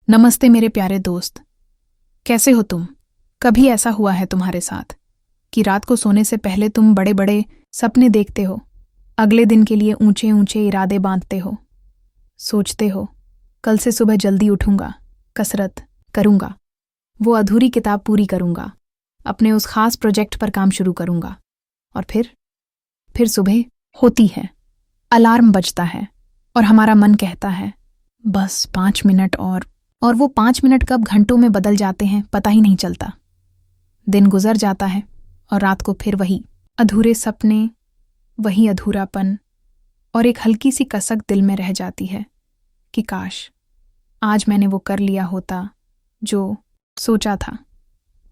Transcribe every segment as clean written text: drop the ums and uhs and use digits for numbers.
नमस्ते मेरे प्यारे दोस्त, कैसे हो तुम? कभी ऐसा हुआ है तुम्हारे साथ कि रात को सोने से पहले तुम बड़े बड़े सपने देखते हो, अगले दिन के लिए ऊंचे ऊंचे इरादे बांधते हो, सोचते हो कल से सुबह जल्दी उठूंगा, कसरत करूंगा, वो अधूरी किताब पूरी करूंगा, अपने उस खास प्रोजेक्ट पर काम शुरू करूंगा। और फिर सुबह होती है, अलार्म बजता है और हमारा मन कहता है बस 5 मिनट और वो 5 मिनट कब घंटों में बदल जाते हैं पता ही नहीं चलता। दिन गुजर जाता है और रात को फिर वही अधूरे सपने, वही अधूरापन और एक हल्की सी कसक दिल में रह जाती है कि काश आज मैंने वो कर लिया होता जो सोचा था।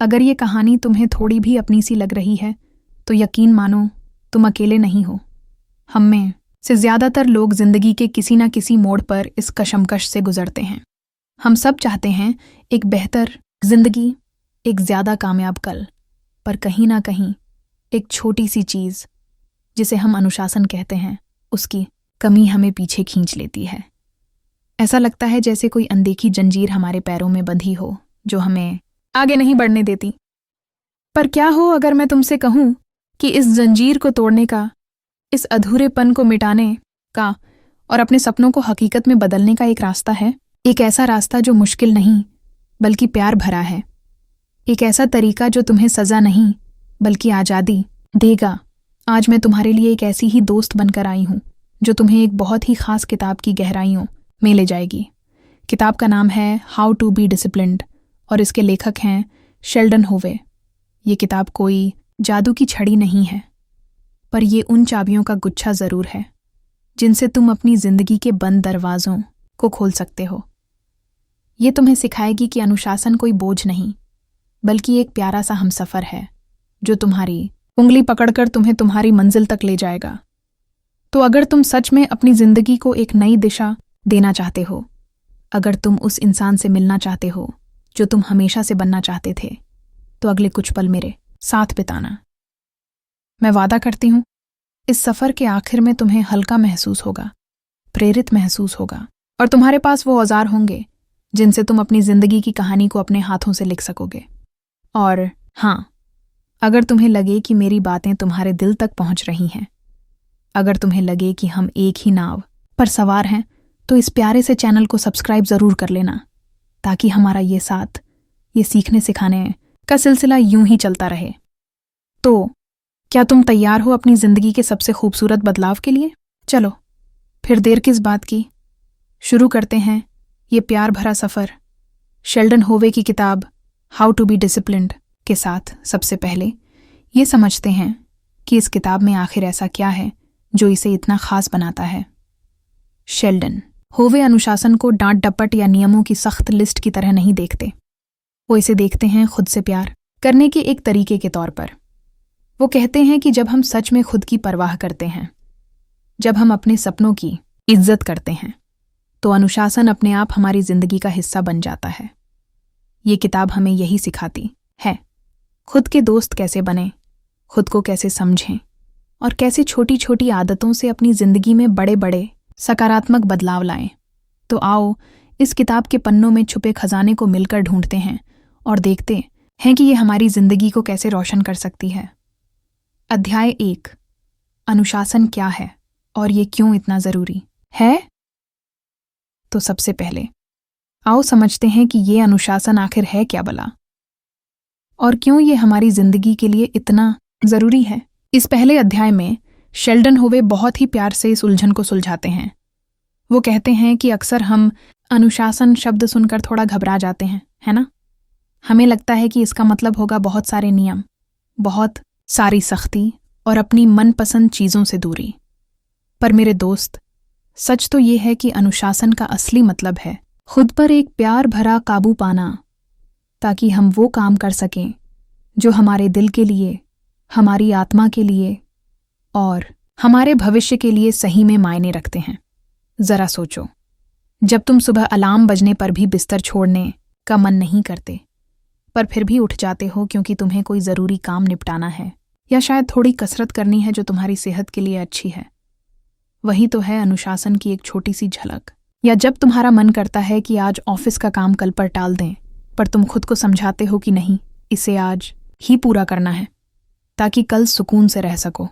अगर ये कहानी तुम्हें थोड़ी भी अपनी सी लग रही है तो यकीन मानो तुम अकेले नहीं हो। हम में से ज़्यादातर लोग जिंदगी के किसी न किसी मोड़ पर इस कशमकश से गुजरते हैं। हम सब चाहते हैं एक बेहतर जिंदगी, एक ज़्यादा कामयाब कल, पर कहीं ना कहीं एक छोटी सी चीज़ जिसे हम अनुशासन कहते हैं, उसकी कमी हमें पीछे खींच लेती है। ऐसा लगता है जैसे कोई अनदेखी जंजीर हमारे पैरों में बंधी हो जो हमें आगे नहीं बढ़ने देती। पर क्या हो अगर मैं तुमसे कहूं कि इस जंजीर को तोड़ने का, इस अधूरेपन को मिटाने का और अपने सपनों को हकीकत में बदलने का एक रास्ता है। एक ऐसा रास्ता जो मुश्किल नहीं बल्कि प्यार भरा है। एक ऐसा तरीका जो तुम्हें सज़ा नहीं बल्कि आज़ादी देगा। आज मैं तुम्हारे लिए एक ऐसी ही दोस्त बनकर आई हूँ जो तुम्हें एक बहुत ही ख़ास किताब की गहराइयों में ले जाएगी। किताब का नाम है हाउ टू बी डिसिप्लिन्ड और इसके लेखक हैं शेल्डन होवे। ये किताब कोई जादू की छड़ी नहीं है, पर ये उन चाबियों का गुच्छा ज़रूर है जिनसे तुम अपनी ज़िंदगी के बंद दरवाज़ों को खोल सकते हो। ये तुम्हें सिखाएगी कि अनुशासन कोई बोझ नहीं बल्कि एक प्यारा सा हमसफ़र है जो तुम्हारी उंगली पकड़कर तुम्हें तुम्हारी मंजिल तक ले जाएगा। तो अगर तुम सच में अपनी ज़िंदगी को एक नई दिशा देना चाहते हो, अगर तुम उस इंसान से मिलना चाहते हो जो तुम हमेशा से बनना चाहते थे, तो अगले कुछ पल मेरे साथ बिताना। मैं वादा करती हूँ इस सफ़र के आखिर में तुम्हें हल्का महसूस होगा, प्रेरित महसूस होगा और तुम्हारे पास वो औजार होंगे जिनसे तुम अपनी ज़िंदगी की कहानी को अपने हाथों से लिख सकोगे। और हाँ, अगर तुम्हें लगे कि मेरी बातें तुम्हारे दिल तक पहुंच रही हैं, अगर तुम्हें लगे कि हम एक ही नाव पर सवार हैं, तो इस प्यारे से चैनल को सब्सक्राइब ज़रूर कर लेना ताकि हमारा ये साथ, ये सीखने सिखाने का सिलसिला यूं ही चलता रहे। तो क्या तुम तैयार हो अपनी ज़िंदगी के सबसे खूबसूरत बदलाव के लिए? चलो फिर देर किस बात की, शुरू करते हैं ये प्यार भरा सफ़र शेल्डन होवे की किताब हाउ टू बी डिसिप्लिन्ड के साथ। सबसे पहले ये समझते हैं कि इस किताब में आखिर ऐसा क्या है जो इसे इतना ख़ास बनाता है। शेल्डन होवे अनुशासन को डांट डपट या नियमों की सख्त लिस्ट की तरह नहीं देखते। वो इसे देखते हैं खुद से प्यार करने के एक तरीके के तौर पर। वो कहते हैं कि जब हम सच में खुद की परवाह करते हैं, जब हम अपने सपनों की इज्जत करते हैं, तो अनुशासन अपने आप हमारी ज़िंदगी का हिस्सा बन जाता है। ये किताब हमें यही सिखाती है, खुद के दोस्त कैसे बनें, खुद को कैसे समझें और कैसे छोटी छोटी आदतों से अपनी ज़िंदगी में बड़े बड़े सकारात्मक बदलाव लाएं। तो आओ इस किताब के पन्नों में छुपे खजाने को मिलकर ढूंढते हैं और देखते हैं कि ये हमारी ज़िंदगी को कैसे रोशन कर सकती है। अध्याय 1, अनुशासन क्या है और ये क्यों इतना ज़रूरी है। तो सबसे पहले आओ समझते हैं कि ये अनुशासन आखिर है क्या भला और क्यों ये हमारी ज़िंदगी के लिए इतना ज़रूरी है। इस पहले अध्याय में शेल्डन होवे बहुत ही प्यार से इस उलझन को सुलझाते हैं। वो कहते हैं कि अक्सर हम अनुशासन शब्द सुनकर थोड़ा घबरा जाते हैं, है ना? हमें लगता है कि इसका मतलब होगा बहुत सारे नियम, बहुत सारी सख्ती और अपनी मनपसंद चीज़ों से दूरी। पर मेरे दोस्त, सच तो ये है कि अनुशासन का असली मतलब है खुद पर एक प्यार भरा काबू पाना, ताकि हम वो काम कर सकें जो हमारे दिल के लिए, हमारी आत्मा के लिए और हमारे भविष्य के लिए सही में मायने रखते हैं। ज़रा सोचो, जब तुम सुबह अलार्म बजने पर भी बिस्तर छोड़ने का मन नहीं करते, पर फिर भी उठ जाते हो क्योंकि तुम्हें कोई ज़रूरी काम निपटाना है या शायद थोड़ी कसरत करनी है जो तुम्हारी सेहत के लिए अच्छी है। वही तो है अनुशासन की एक छोटी सी झलक। या जब तुम्हारा मन करता है कि आज ऑफिस का काम कल पर टाल दें, पर तुम खुद को समझाते हो कि नहीं, इसे आज ही पूरा करना है ताकि कल सुकून से रह सको।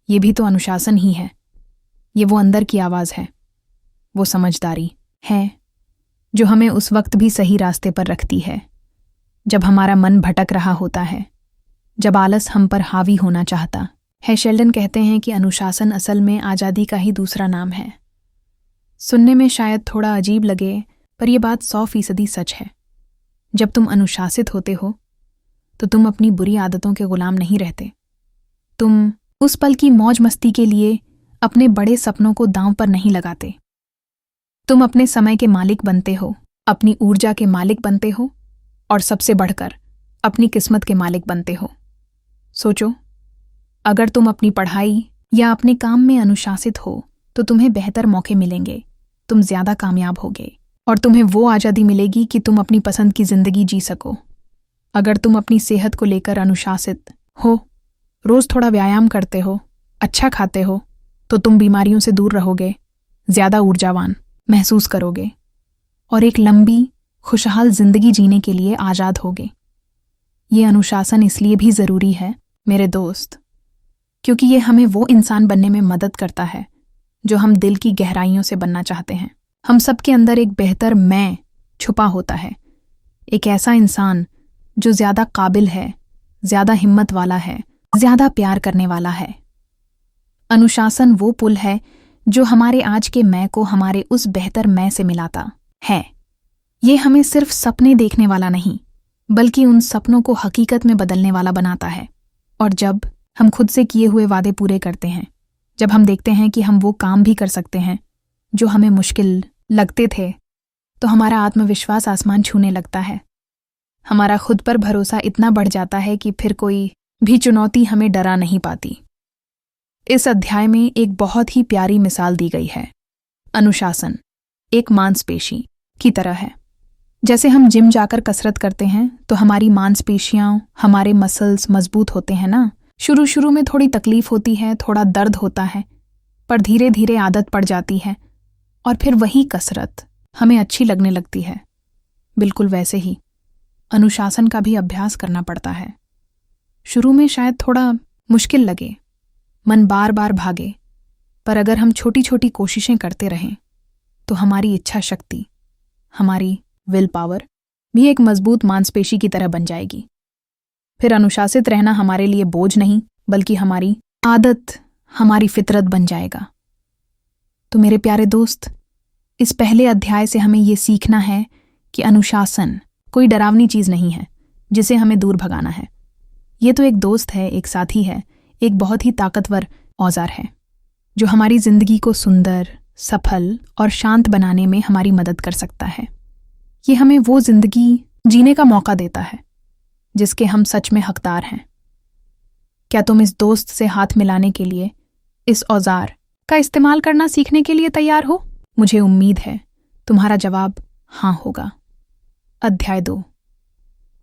ये भी तो अनुशासन ही है। ये वो अंदर की आवाज़ है, वो समझदारी है जो हमें उस वक्त भी सही रास्ते पर रखती है जब हमारा मन भटक रहा होता है, जब आलस हम पर हावी होना चाहता है। शेल्डन कहते हैं कि अनुशासन असल में आज़ादी का ही दूसरा नाम है। सुनने में शायद थोड़ा अजीब लगे, पर यह बात 100% सच है। जब तुम अनुशासित होते हो तो तुम अपनी बुरी आदतों के गुलाम नहीं रहते। तुम उस पल की मौज मस्ती के लिए अपने बड़े सपनों को दांव पर नहीं लगाते। तुम अपने समय के मालिक बनते हो, अपनी ऊर्जा के मालिक बनते हो और सबसे बढ़कर अपनी किस्मत के मालिक बनते हो। सोचो, अगर तुम अपनी पढ़ाई या अपने काम में अनुशासित हो तो तुम्हें बेहतर मौके मिलेंगे, तुम ज्यादा कामयाब होगे और तुम्हें वो आज़ादी मिलेगी कि तुम अपनी पसंद की जिंदगी जी सको। अगर तुम अपनी सेहत को लेकर अनुशासित हो, रोज थोड़ा व्यायाम करते हो, अच्छा खाते हो, तो तुम बीमारियों से दूर रहोगे, ज्यादा ऊर्जावान महसूस करोगे और एक लंबी खुशहाल जिंदगी जीने के लिए आज़ाद होगे। ये अनुशासन इसलिए भी ज़रूरी है मेरे दोस्त, क्योंकि ये हमें वो इंसान बनने में मदद करता है जो हम दिल की गहराइयों से बनना चाहते हैं। हम सबके अंदर एक बेहतर मैं छुपा होता है, एक ऐसा इंसान जो ज़्यादा काबिल है, ज़्यादा हिम्मत वाला है, ज़्यादा प्यार करने वाला है। अनुशासन वो पुल है जो हमारे आज के मैं को हमारे उस बेहतर मैं से मिलाता है। ये हमें सिर्फ सपने देखने वाला नहीं, बल्कि उन सपनों को हकीकत में बदलने वाला बनाता है। और जब हम खुद से किए हुए वादे पूरे करते हैं, जब हम देखते हैं कि हम वो काम भी कर सकते हैं जो हमें मुश्किल लगते थे, तो हमारा आत्मविश्वास आसमान छूने लगता है। हमारा खुद पर भरोसा इतना बढ़ जाता है कि फिर कोई भी चुनौती हमें डरा नहीं पाती। इस अध्याय में एक बहुत ही प्यारी मिसाल दी गई है। अनुशासन एक मांसपेशी की तरह है। जैसे हम जिम जाकर कसरत करते हैं तो हमारी मांसपेशियां, हमारे मसल्स मजबूत होते हैं ना। शुरू में थोड़ी तकलीफ होती है, थोड़ा दर्द होता है, पर धीरे धीरे आदत पड़ जाती है और फिर वही कसरत हमें अच्छी लगने लगती है। बिल्कुल वैसे ही अनुशासन का भी अभ्यास करना पड़ता है। शुरू में शायद थोड़ा मुश्किल लगे, मन बार बार भागे, पर अगर हम छोटी छोटी कोशिशें करते रहें तो हमारी इच्छा शक्ति, हमारी विल पावर भी एक मजबूत मांसपेशी की तरह बन जाएगी। फिर अनुशासित रहना हमारे लिए बोझ नहीं, बल्कि हमारी आदत, हमारी फितरत बन जाएगा। तो मेरे प्यारे दोस्त, इस पहले अध्याय से हमें ये सीखना है कि अनुशासन कोई डरावनी चीज़ नहीं है जिसे हमें दूर भगाना है। ये तो एक दोस्त है, एक साथी है, एक बहुत ही ताकतवर औजार है जो हमारी जिंदगी को सुंदर, सफल और शांत बनाने में हमारी मदद कर सकता है। ये हमें वो जिंदगी जीने का मौका देता है जिसके हम सच में हकदार हैं। क्या तुम इस दोस्त से हाथ मिलाने के लिए, इस औजार का इस्तेमाल करना सीखने के लिए तैयार हो? मुझे उम्मीद है तुम्हारा जवाब हाँ होगा। अध्याय 2,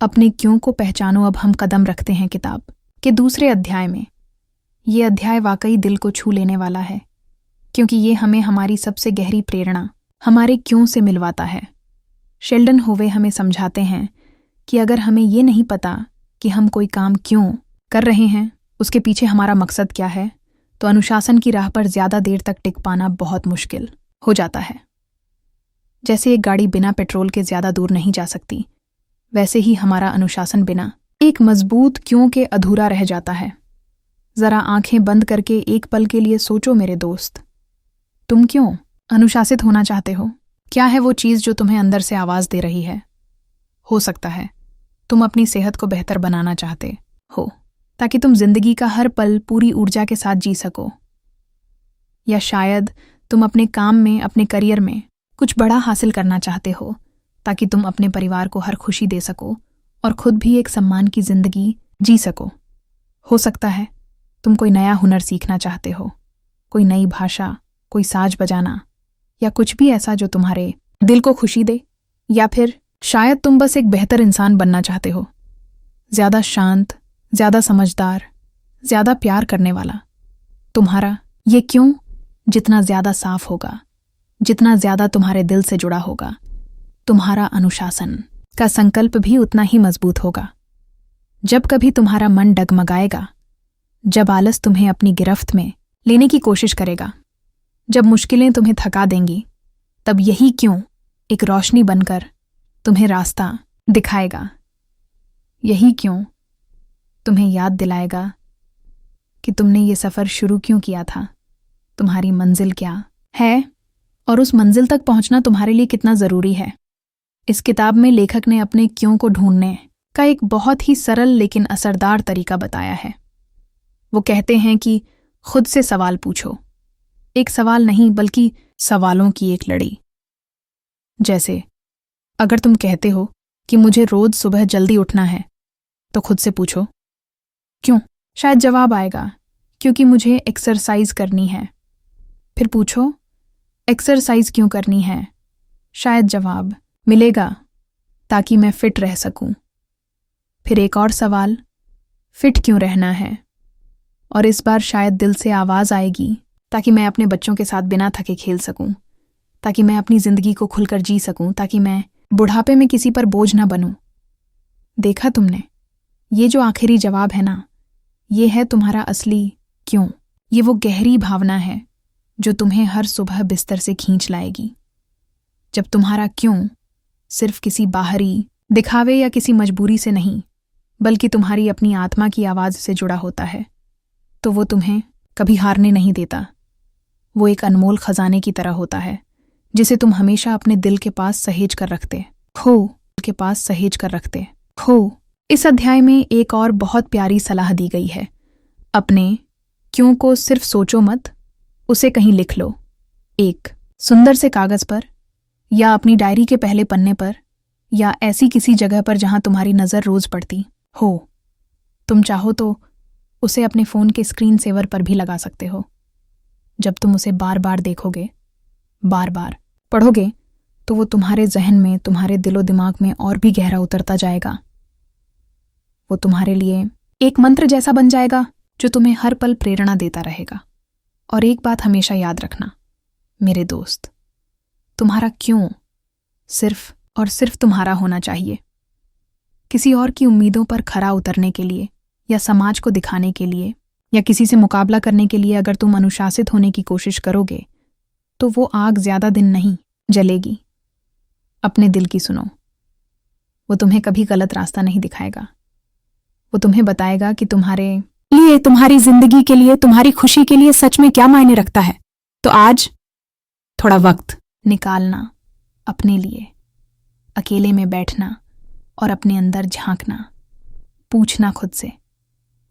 अपने क्यों को पहचानो। अब हम कदम रखते हैं किताब के दूसरे अध्याय में। ये अध्याय वाकई दिल को छू लेने वाला है, क्योंकि ये हमें हमारी सबसे गहरी प्रेरणा, हमारे क्यों से मिलवाता है। शेल्डन होवे हमें समझाते हैं कि अगर हमें ये नहीं पता कि हम कोई काम क्यों कर रहे हैं, उसके पीछे हमारा मकसद क्या है, तो अनुशासन की राह पर ज्यादा देर तक टिक पाना बहुत मुश्किल हो जाता है। जैसे एक गाड़ी बिना पेट्रोल के ज्यादा दूर नहीं जा सकती, वैसे ही हमारा अनुशासन बिना एक मजबूत क्यों के अधूरा रह जाता है। जरा आंखें बंद करके एक पल के लिए सोचो मेरे दोस्त, तुम क्यों अनुशासित होना चाहते हो? क्या है वो चीज़ जो तुम्हें अंदर से आवाज़ दे रही है? हो सकता है तुम अपनी सेहत को बेहतर बनाना चाहते हो ताकि तुम जिंदगी का हर पल पूरी ऊर्जा के साथ जी सको। या शायद तुम अपने काम में, अपने करियर में कुछ बड़ा हासिल करना चाहते हो ताकि तुम अपने परिवार को हर खुशी दे सको और खुद भी एक सम्मान की जिंदगी जी सको। हो सकता है तुम कोई नया हुनर सीखना चाहते हो, कोई नई भाषा, कोई साज बजाना, या कुछ भी ऐसा जो तुम्हारे दिल को खुशी दे। या फिर शायद तुम बस एक बेहतर इंसान बनना चाहते हो, ज्यादा शांत, ज्यादा समझदार, ज्यादा प्यार करने वाला। तुम्हारा ये क्यों जितना ज्यादा साफ होगा, जितना ज्यादा तुम्हारे दिल से जुड़ा होगा, तुम्हारा अनुशासन का संकल्प भी उतना ही मजबूत होगा। जब कभी तुम्हारा मन डगमगाएगा, जब आलस तुम्हें अपनी गिरफ्त में लेने की कोशिश करेगा, जब मुश्किलें तुम्हें थका देंगी, तब यही क्यों एक रोशनी बनकर तुम्हें रास्ता दिखाएगा। यही क्यों तुम्हें याद दिलाएगा कि तुमने ये सफ़र शुरू क्यों किया था, तुम्हारी मंजिल क्या है और उस मंजिल तक पहुंचना तुम्हारे लिए कितना ज़रूरी है। इस किताब में लेखक ने अपने क्यों को ढूंढने का एक बहुत ही सरल लेकिन असरदार तरीका बताया है। वो कहते हैं कि खुद से सवाल पूछो, एक सवाल नहीं बल्कि सवालों की एक लड़ी। जैसे अगर तुम कहते हो कि मुझे रोज सुबह जल्दी उठना है, तो खुद से पूछो क्यों। शायद जवाब आएगा क्योंकि मुझे एक्सरसाइज करनी है। फिर पूछो एक्सरसाइज क्यों करनी है, शायद जवाब मिलेगा ताकि मैं फिट रह सकूं। फिर एक और सवाल, फिट क्यों रहना है, और इस बार शायद दिल से आवाज़ आएगी ताकि मैं अपने बच्चों के साथ बिना थके खेल सकूं, ताकि मैं अपनी ज़िंदगी को खुलकर जी सकूं, ताकि मैं बुढ़ापे में किसी पर बोझ ना बनूं। देखा तुमने, ये जो आखिरी जवाब है ना, ये है तुम्हारा असली क्यों। ये वो गहरी भावना है जो तुम्हें हर सुबह बिस्तर से खींच लाएगी। जब तुम्हारा क्यों सिर्फ किसी बाहरी दिखावे या किसी मजबूरी से नहीं, बल्कि तुम्हारी अपनी आत्मा की आवाज़ से जुड़ा होता है, तो वो तुम्हें कभी हारने नहीं देता। वो एक अनमोल खजाने की तरह होता है जिसे तुम हमेशा अपने दिल के पास सहेज कर रखते हो। इस अध्याय में एक और बहुत प्यारी सलाह दी गई है। अपने क्यों को सिर्फ सोचो मत, उसे कहीं लिख लो, एक सुंदर से कागज पर या अपनी डायरी के पहले पन्ने पर या ऐसी किसी जगह पर जहां तुम्हारी नज़र रोज पड़ती हो। तुम चाहो तो उसे अपने फ़ोन के स्क्रीन सेवर पर भी लगा सकते हो। जब तुम उसे बार बार देखोगे, बार बार पढ़ोगे, तो वो तुम्हारे जहन में, तुम्हारे दिलो दिमाग में और भी गहरा उतरता जाएगा। वो तुम्हारे लिए एक मंत्र जैसा बन जाएगा जो तुम्हें हर पल प्रेरणा देता रहेगा। और एक बात हमेशा याद रखना मेरे दोस्त, तुम्हारा क्यों सिर्फ और सिर्फ तुम्हारा होना चाहिए। किसी और की उम्मीदों पर खरा उतरने के लिए या समाज को दिखाने के लिए या किसी से मुकाबला करने के लिए अगर तुम अनुशासित होने की कोशिश करोगे, तो वो आग ज्यादा दिन नहीं जलेगी। अपने दिल की सुनो, वो तुम्हें कभी गलत रास्ता नहीं दिखाएगा। वो तुम्हें बताएगा कि तुम्हारे लिए, तुम्हारी जिंदगी के लिए, तुम्हारी खुशी के लिए सच में क्या मायने रखता है। तो आज थोड़ा वक्त निकालना अपने लिए, अकेले में बैठना और अपने अंदर झांकना, पूछना खुद से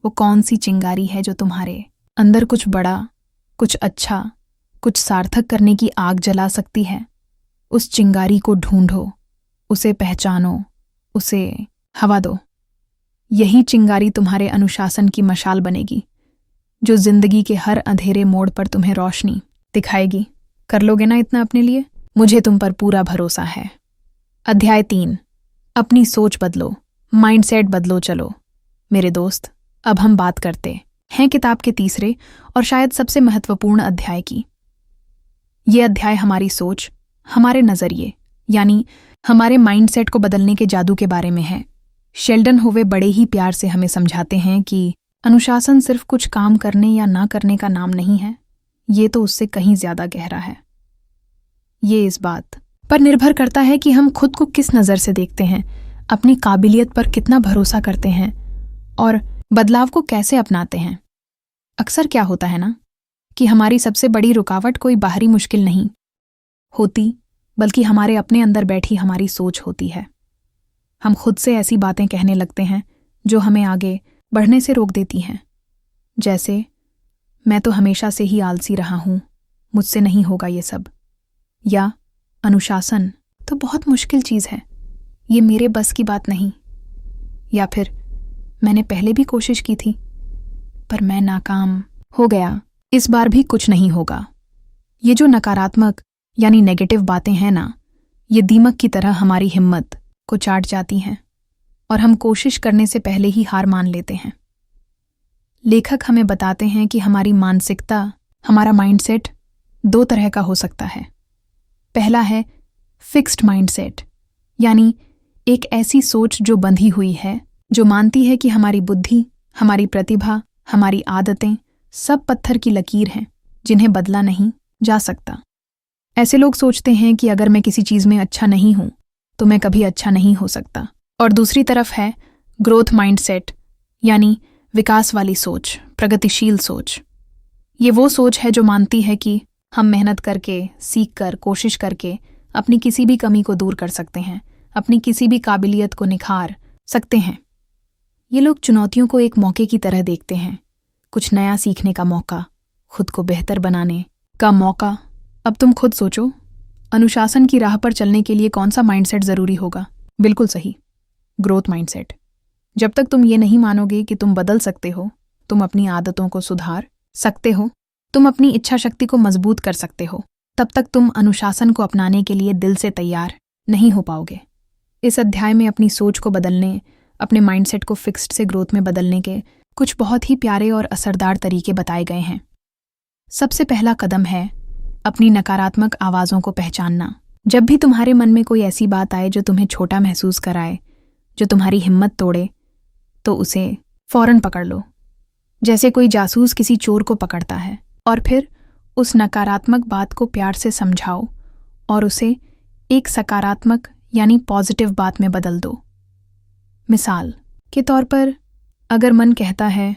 वो कौन सी चिंगारी है जो तुम्हारे अंदर कुछ बड़ा, कुछ अच्छा, कुछ सार्थक करने की आग जला सकती है। उस चिंगारी को ढूंढो, उसे पहचानो, उसे हवा दो। यही चिंगारी तुम्हारे अनुशासन की मशाल बनेगी जो जिंदगी के हर अंधेरे मोड़ पर तुम्हें रोशनी दिखाएगी। कर लोगे ना इतना अपने लिए? मुझे तुम पर पूरा भरोसा है। अध्याय 3, अपनी सोच बदलो, माइंडसेट बदलो। चलो मेरे दोस्त, अब हम बात करते हैं किताब के तीसरे और शायद सबसे महत्वपूर्ण अध्याय की। ये अध्याय हमारी सोच, हमारे नज़रिए यानी हमारे माइंडसेट को बदलने के जादू के बारे में है। शेल्डन होवे बड़े ही प्यार से हमें समझाते हैं कि अनुशासन सिर्फ कुछ काम करने या ना करने का नाम नहीं है, ये तो उससे कहीं ज्यादा गहरा है। ये इस बात पर निर्भर करता है कि हम खुद को किस नज़र से देखते हैं, अपनी काबिलियत पर कितना भरोसा करते हैं और बदलाव को कैसे अपनाते हैं। अक्सर क्या होता है ना कि हमारी सबसे बड़ी रुकावट कोई बाहरी मुश्किल नहीं होती, बल्कि हमारे अपने अंदर बैठी हमारी सोच होती है। हम खुद से ऐसी बातें कहने लगते हैं जो हमें आगे बढ़ने से रोक देती हैं। जैसे, मैं तो हमेशा से ही आलसी रहा हूं, मुझसे नहीं होगा ये सब। या अनुशासन तो बहुत मुश्किल चीज़ है, ये मेरे बस की बात नहीं। या फिर, मैंने पहले भी कोशिश की थी पर मैं नाकाम हो गया, इस बार भी कुछ नहीं होगा। ये जो नकारात्मक यानी नेगेटिव बातें हैं ना, ये दीमक की तरह हमारी हिम्मत को चाट जाती हैं और हम कोशिश करने से पहले ही हार मान लेते हैं। लेखक हमें बताते हैं कि हमारी मानसिकता, हमारा माइंडसेट 2 तरह का हो सकता है। पहला है फिक्स्ड माइंडसेट, यानी एक ऐसी सोच जो बंधी हुई है, जो मानती है कि हमारी बुद्धि, हमारी प्रतिभा, हमारी आदतें सब पत्थर की लकीर हैं जिन्हें बदला नहीं जा सकता। ऐसे लोग सोचते हैं कि अगर मैं किसी चीज़ में अच्छा नहीं हूं तो मैं कभी अच्छा नहीं हो सकता। और दूसरी तरफ है ग्रोथ माइंडसेट, यानी विकास वाली सोच, प्रगतिशील सोच। ये वो सोच है जो मानती है कि हम मेहनत करके, सीख कर, कोशिश करके अपनी किसी भी कमी को दूर कर सकते हैं, अपनी किसी भी काबिलियत को निखार सकते हैं। ये लोग चुनौतियों को एक मौके की तरह देखते हैं, कुछ नया सीखने का मौका, खुद को बेहतर बनाने का मौका। अब तुम खुद सोचो, अनुशासन की राह पर चलने के लिए कौन सा माइंडसेट ज़रूरी होगा? बिल्कुल सही, ग्रोथ माइंडसेट। जब तक तुम ये नहीं मानोगे कि तुम बदल सकते हो, तुम अपनी आदतों को सुधार सकते हो, तुम अपनी इच्छा शक्ति को मजबूत कर सकते हो, तब तक तुम अनुशासन को अपनाने के लिए दिल से तैयार नहीं हो पाओगे। इस अध्याय में अपनी सोच को बदलने, अपने माइंडसेट को फिक्स्ड से ग्रोथ में बदलने के कुछ बहुत ही प्यारे और असरदार तरीके बताए गए हैं। सबसे पहला कदम है अपनी नकारात्मक आवाज़ों को पहचानना। जब भी तुम्हारे मन में कोई ऐसी बात आए जो तुम्हें छोटा महसूस कराए, जो तुम्हारी हिम्मत तोड़े, तो उसे फौरन पकड़ लो, जैसे कोई जासूस किसी चोर को पकड़ता है। और फिर उस नकारात्मक बात को प्यार से समझाओ और उसे एक सकारात्मक यानी पॉजिटिव बात में बदल दो। मिसाल के तौर पर, अगर मन कहता है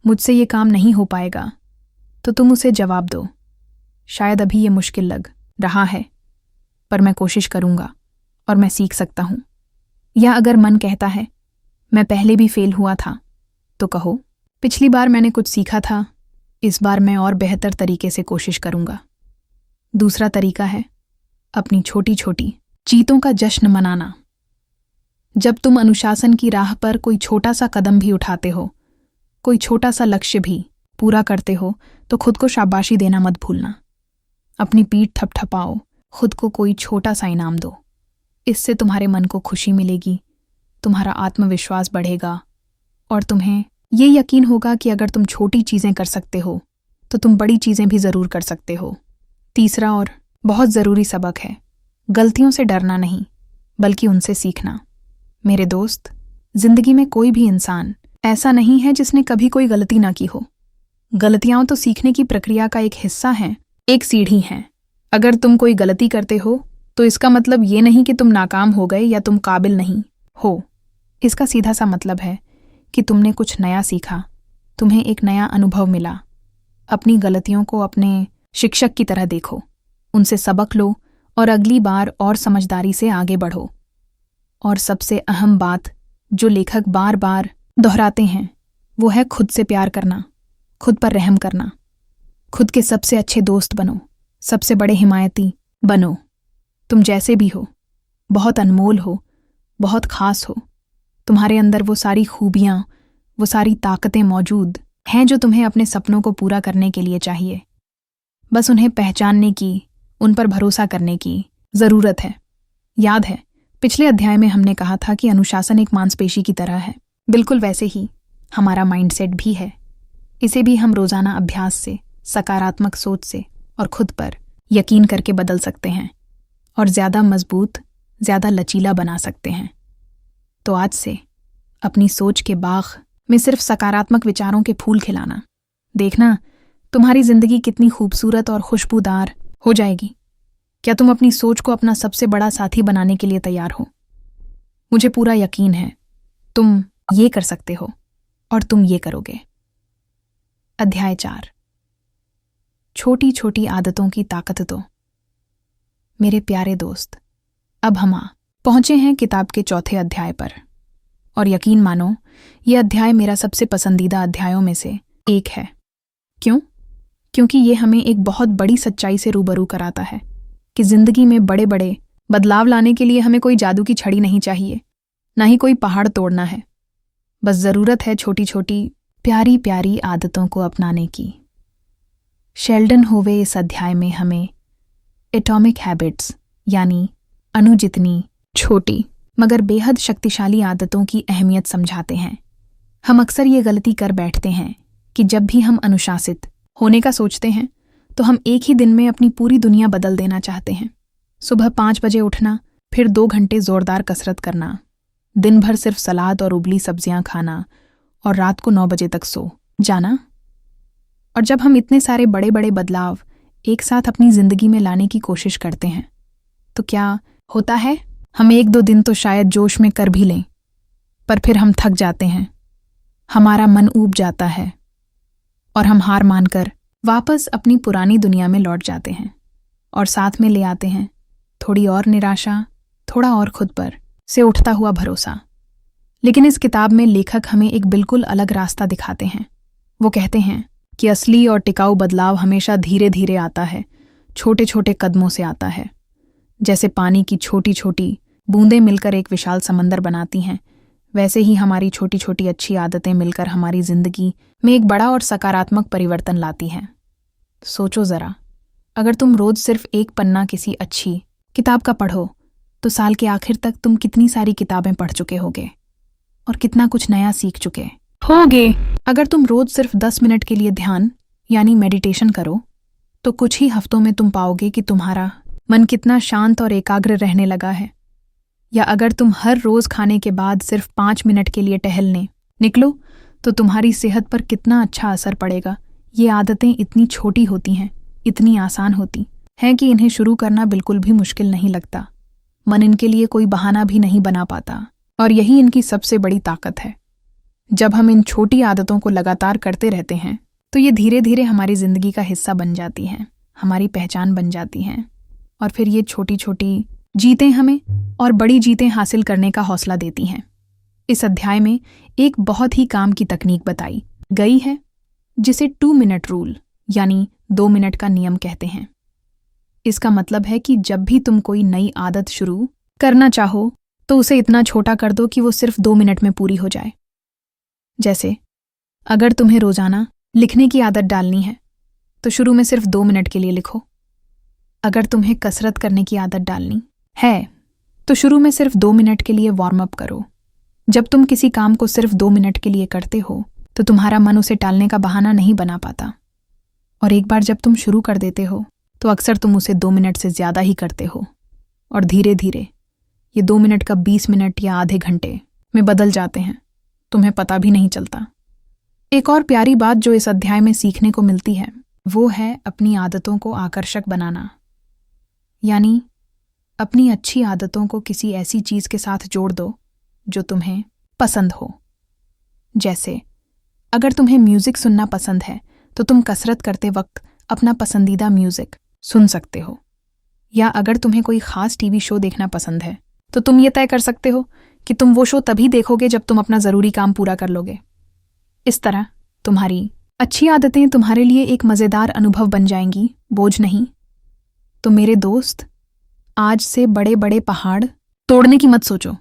मुझसे ये काम नहीं हो पाएगा, तो तुम उसे जवाब दो, शायद अभी ये मुश्किल लग रहा है, पर मैं कोशिश करूंगा और मैं सीख सकता हूं। या अगर मन कहता है मैं पहले भी फेल हुआ था, तो कहो पिछली बार मैंने कुछ सीखा था, इस बार मैं और बेहतर तरीके से कोशिश करूंगा। दूसरा तरीका है अपनी छोटी छोटी जीतों का जश्न मनाना। जब तुम अनुशासन की राह पर कोई छोटा सा कदम भी उठाते हो, कोई छोटा सा लक्ष्य भी पूरा करते हो, तो खुद को शाबाशी देना मत भूलना। अपनी पीठ थपथपाओ, खुद को कोई छोटा सा इनाम दो। इससे तुम्हारे मन को खुशी मिलेगी, तुम्हारा आत्मविश्वास बढ़ेगा और तुम्हें ये यकीन होगा कि अगर तुम छोटी चीज़ें कर सकते हो तो तुम बड़ी चीज़ें भी ज़रूर कर सकते हो। तीसरा और बहुत ज़रूरी सबक है गलतियों से डरना नहीं, बल्कि उनसे सीखना। मेरे दोस्त, जिंदगी में कोई भी इंसान ऐसा नहीं है जिसने कभी कोई गलती ना की हो। गलतियां तो सीखने की प्रक्रिया का एक हिस्सा हैं, एक सीढ़ी हैं। अगर तुम कोई गलती करते हो तो इसका मतलब ये नहीं कि तुम नाकाम हो गए या तुम काबिल नहीं हो। इसका सीधा सा मतलब है कि तुमने कुछ नया सीखा, तुम्हें एक नया अनुभव मिला। अपनी गलतियों को अपने शिक्षक की तरह देखो, उनसे सबक लो और अगली बार और समझदारी से आगे बढ़ो। और सबसे अहम बात जो लेखक बार बार दोहराते हैं वो है खुद से प्यार करना, खुद पर रहम करना। खुद के सबसे अच्छे दोस्त बनो, सबसे बड़े हिमायती बनो। तुम जैसे भी हो, बहुत अनमोल हो, बहुत खास हो। तुम्हारे अंदर वो सारी खूबियाँ, वो सारी ताकतें मौजूद हैं जो तुम्हें अपने सपनों को पूरा करने के लिए चाहिए। बस उन्हें पहचानने की, उन पर भरोसा करने की ज़रूरत है। याद है, पिछले अध्याय में हमने कहा था कि अनुशासन एक मांसपेशी की तरह है। बिल्कुल वैसे ही हमारा माइंडसेट भी है। इसे भी हम रोज़ाना अभ्यास से, सकारात्मक सोच से और खुद पर यकीन करके बदल सकते हैं और ज़्यादा मजबूत, ज़्यादा लचीला बना सकते हैं। तो आज से अपनी सोच के बाग में सिर्फ सकारात्मक विचारों के फूल खिलाना। देखना तुम्हारी जिंदगी कितनी खूबसूरत और खुशबूदार हो जाएगी। क्या तुम अपनी सोच को अपना सबसे बड़ा साथी बनाने के लिए तैयार हो? मुझे पूरा यकीन है तुम ये कर सकते हो और तुम ये करोगे। अध्याय 4, छोटी छोटी आदतों की ताकत दो। मेरे प्यारे दोस्त, अब हम पहुंचे हैं किताब के चौथे अध्याय पर, और यकीन मानो ये अध्याय मेरा सबसे पसंदीदा अध्यायों में से एक है। क्यों? क्योंकि ये हमें एक बहुत बड़ी सच्चाई से रूबरू कराता है कि जिंदगी में बड़े बड़े बदलाव लाने के लिए हमें कोई जादू की छड़ी नहीं चाहिए, ना ही कोई पहाड़ तोड़ना है। बस ज़रूरत है छोटी छोटी प्यारी प्यारी आदतों को अपनाने की। शेल्डन होवे इस अध्याय में हमें एटॉमिक हैबिट्स यानी अणु जितनी छोटी मगर बेहद शक्तिशाली आदतों की अहमियत समझाते हैं। हम अक्सर ये गलती कर बैठते हैं कि जब भी हम अनुशासित होने का सोचते हैं तो हम एक ही दिन में अपनी पूरी दुनिया बदल देना चाहते हैं। सुबह 5 बजे उठना, फिर 2 घंटे जोरदार कसरत करना, दिन भर सिर्फ सलाद और उबली सब्जियां खाना और रात को 9 बजे तक सो जाना। और जब हम इतने सारे बड़े बड़े बदलाव एक साथ अपनी जिंदगी में लाने की कोशिश करते हैं तो क्या होता है? हम 1-2 दिन तो शायद जोश में कर भी लें, पर फिर हम थक जाते हैं, हमारा मन ऊब जाता है और हम हार मानकर वापस अपनी पुरानी दुनिया में लौट जाते हैं। और साथ में ले आते हैं थोड़ी और निराशा, थोड़ा और खुद पर से उठता हुआ भरोसा। लेकिन इस किताब में लेखक हमें एक बिल्कुल अलग रास्ता दिखाते हैं। वो कहते हैं कि असली और टिकाऊ बदलाव हमेशा धीरे धीरे आता है, छोटे छोटे कदमों से आता है। जैसे पानी की छोटी छोटी बूंदें मिलकर एक विशाल समंदर बनाती हैं, वैसे ही हमारी छोटी छोटी अच्छी आदतें मिलकर हमारी जिंदगी में एक बड़ा और सकारात्मक परिवर्तन लाती हैं। सोचो ज़रा, अगर तुम रोज सिर्फ एक पन्ना किसी अच्छी किताब का पढ़ो तो साल के आखिर तक तुम कितनी सारी किताबें पढ़ चुके होगे और कितना कुछ नया सीख चुके होगे। अगर तुम रोज सिर्फ 10 मिनट के लिए ध्यान यानी मेडिटेशन करो तो कुछ ही हफ्तों में तुम पाओगे कि तुम्हारा मन कितना शांत और एकाग्र रहने लगा है। या अगर तुम हर रोज खाने के बाद सिर्फ 5 मिनट के लिए टहलने निकलो तो तुम्हारी सेहत पर कितना अच्छा असर पड़ेगा। ये आदतें इतनी छोटी होती हैं, इतनी आसान होती हैं कि इन्हें शुरू करना बिल्कुल भी मुश्किल नहीं लगता। मन इनके लिए कोई बहाना भी नहीं बना पाता और यही इनकी सबसे बड़ी ताकत है। जब हम इन छोटी आदतों को लगातार करते रहते हैं तो ये धीरे धीरे हमारी जिंदगी का हिस्सा बन जाती हैं, हमारी पहचान बन जाती हैं। और फिर ये छोटी छोटी जीतें हमें और बड़ी जीतें हासिल करने का हौसला देती हैं। इस अध्याय में एक बहुत ही काम की तकनीक बताई गई है जिसे 2 मिनट रूल यानी 2 मिनट का नियम कहते हैं। इसका मतलब है कि जब भी तुम कोई नई आदत शुरू करना चाहो तो उसे इतना छोटा कर दो कि वो सिर्फ 2 मिनट में पूरी हो जाए। जैसे अगर तुम्हें रोजाना लिखने की आदत डालनी है तो शुरू में सिर्फ 2 मिनट के लिए लिखो। अगर तुम्हें कसरत करने की आदत डालनी है तो शुरू में सिर्फ 2 मिनट के लिए वार्म अप करो। जब तुम किसी काम को सिर्फ 2 मिनट के लिए करते हो तो तुम्हारा मन उसे टालने का बहाना नहीं बना पाता। और एक बार जब तुम शुरू कर देते हो तो अक्सर तुम उसे 2 मिनट से ज्यादा ही करते हो और धीरे धीरे ये 2 मिनट का 20 मिनट या आधे घंटे में बदल जाते हैं, तुम्हें पता भी नहीं चलता। एक और प्यारी बात जो इस अध्याय में सीखने को मिलती है वो है अपनी आदतों को आकर्षक बनाना। यानी अपनी अच्छी आदतों को किसी ऐसी चीज के साथ जोड़ दो जो तुम्हें पसंद हो। जैसे अगर तुम्हें म्यूजिक सुनना पसंद है तो तुम कसरत करते वक्त अपना पसंदीदा म्यूजिक सुन सकते हो। या अगर तुम्हें कोई खास टीवी शो देखना पसंद है तो तुम ये तय कर सकते हो कि तुम वो शो तभी देखोगे जब तुम अपना जरूरी काम पूरा कर लोगे। इस तरह तुम्हारी अच्छी आदतें तुम्हारे लिए एक मजेदार अनुभव बन जाएंगी, बोझ नहीं। तो मेरे दोस्त, आज से बड़े बड़े पहाड़ तोड़ने की मत सोचो,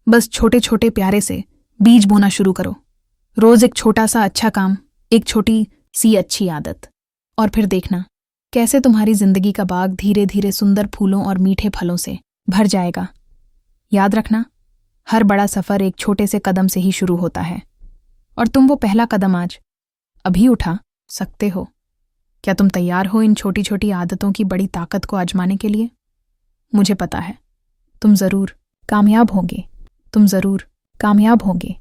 बस छोटे छोटे प्यारे से बीज बोना शुरू करो। रोज एक छोटा सा अच्छा काम, एक छोटी सी अच्छी आदत, और फिर देखना कैसे तुम्हारी जिंदगी का बाग धीरे धीरे सुंदर फूलों और मीठे फलों से भर जाएगा। याद रखना, हर बड़ा सफर एक छोटे से कदम से ही शुरू होता है और तुम वो पहला कदम आज अभी उठा सकते हो। क्या तुम तैयार हो इन छोटी छोटी आदतों की बड़ी ताकत को आजमाने के लिए? मुझे पता है तुम जरूर कामयाब होगे, तुम जरूर कामयाब होगे।